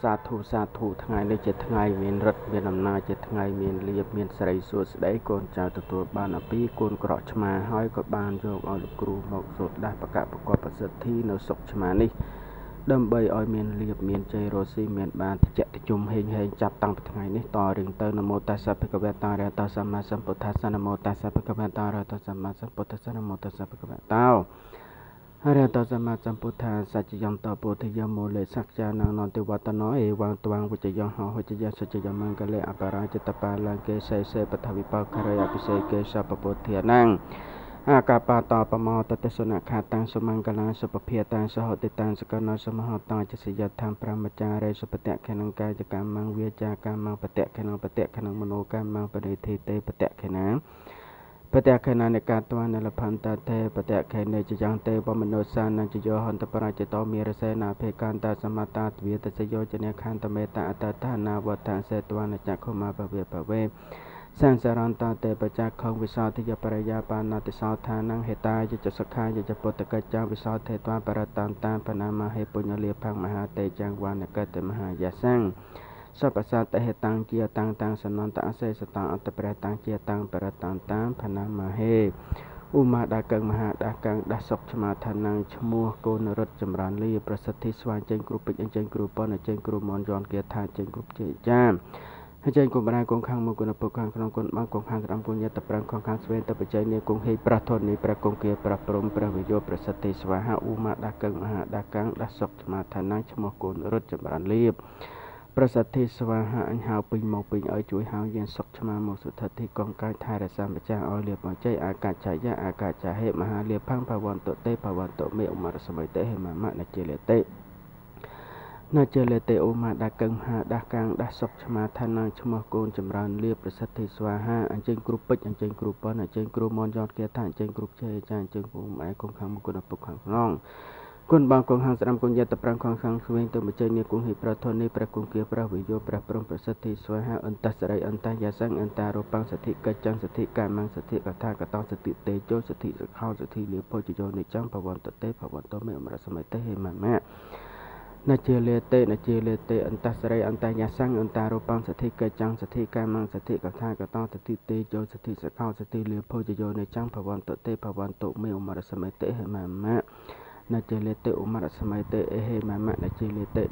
សាធុថ្ងៃនេះជាថ្ងៃមានរិទ្ធមានអំណាចជាថ្ងៃមានលាភមានសិរីសួស្តីកូនចៅទទួលបានអំពីគុណក្រក់ឆ្មាហើយក៏បានយកឲ្យលោកគ្រូមកសូត្រដាស់ប្រកាសប្រកបប្រសិទ្ធិនៅសុខឆ្មានេះដើម្បីឲ្យមានលាភមានជ័យរស់ស៊ីមានបានតិចតិជុំហេងចាប់តាំងពីថ្ងៃនេះតរៀងទៅនមោតស្សៈភគវតារតសម្មាសម្ពុទ្ធស្សនមោតស្សៈភគវតារតសម្មាសម្ពុទ្ធស្សនមោតស្សៈភគវតាអរិយតសម្មាសម្ពុទ្ធាសច្ចយន្តពុទ្ធយមូលេសក្ចាននតិវត្តនោអេវងទងវិជ្ជយហោវិជ្ជយសច្ចយមង្គលេអបរាជតបាលង្កេសេបថវិបករិយអភិសេកេសពពុទ្ធានងអាកាបតបមតទេសនខាតាំងសមង្គលាសុភភាតាំងសហតិតាំងសកណសមហតាចសិយថាប្រមចារេសុបតៈខេណកាយកម្មងវាចាកម្មងបតៈខេណបតៈខេណមនោកម្មងបរិធិទេបតៈខេណាបតៈខេណានិកាតវនិលភន្តតេបតៈខេនេចយ៉ាងទេបមនោសានចយោហន្តបរាជតោមេរសេនាភេកាន្តសមតាទវិតសយោចនេខន្តមេតអតតានាវតាសេតវនចក្ខុមាបវេបវេសង្សារន្តតេបច្ចខងវិសោធិយបរិយាបាណតិសោឋានងហេតាយចសខាយចពុតកច្ចវិសោធេតវបរតន្តាបណាមហេពុញ្ញលាភមហាតេจังវនកតមហាយសង្ឃសពសតហេតាំងជាតាំងតាំងសនន្តអសេសតាំងអត្តប្រតាំងជាតាំងបរតន្តាបណាមហេឧមាដាកੰមហាដាកੰដាសុកឆ្មាឋានងឈ្មោះកូនរត់ចម្រើនលាប្រសិទ្ធិស្វាចេញគ្រូពេជ្រអញ្ចេញគ្រូប៉ុនអញ្ចេញគ្រូមនយន្តគាថាចេញគ្រូជេចាអញ្ចេញគុំបានគងខាងមកគុណពុកខាងក្នុងគុណបានគងខាងក្រំគុញតប្រាំងខខាងស្វេតបច្ច័យនេះគងហេប្រធននេះប្រគងគាប្រព្រំព្រះវិយោប្រសិទ្ធិស្វាហឧមាដាកੰមហាដាកੰដាសុកឆ្មាឋានងឈ្មោះកូនរត់ចម្រើនលាប្រសិទ្ធិស្វាហអញហៅពេញមកពេញឲ្យជួយហៅយើងសុខឆ្មាមកសុទ្ធិកងកាយថែរក្សាម្ចាស់ឲ្យលាបមកជ័យអាកាចយៈអាកាចហេមហាលាផੰភវន្តទេភវន្តមេឧមរសម័យទេហេមមៈនជិលេទេនជិលេទេឧមាដាកੰមហាដាកੰដាសុខឆ្មាឋានងឈ្មោះកូនចម្រើនលាប្រសិទ្ធិស្វាហអញ្ជើញគ្រូពេជ្រអញ្ជើញគ្រូប៉ុនអញ្ជើញគ្រូមនយន្តគាថាអញ្ជើញគ្រូជ័យចាអញ្ជើញពុំឯគងខាងមកគុណពុកខាងក្នុងគុណបងគងហាងស្ដាំគុណយតប្រាំងខងខាងស្វែងទៅបច្ច័យនេះគងហិប្រធននេះព្រះគងគាព្រះវិយោព្រះព្រំប្រសិទ្ធិស្វហអន្តសរិយអន្តយាសង្ឃអន្តារូបੰសទ្ធិកិច្ចੰសទ្ធិកាមੰសទ្ធិកថាកតោសទ្ធិតេជោសទ្ធិសខោសទ្ធិលាភោជយោនិចੰភវន្តទេភវន្តមេអមរសម័យទេហេមមៈនជាលេទេអន្តសរិយអន្តយាសង្ឃអន្តារូបੰសទ្ធិកិច្ចੰសទ្ធិកាមੰសទ្ធិកថាកតោសទ្ធិតេជោសទ្ធិសខោសទ្ធិលាភោជយោនិចੰភវន្តទេភវន្តមេអមរសម័យទេហេមមៈនជិលេទេឧមរសម័យទេអេហេមមៈនជិលេទេ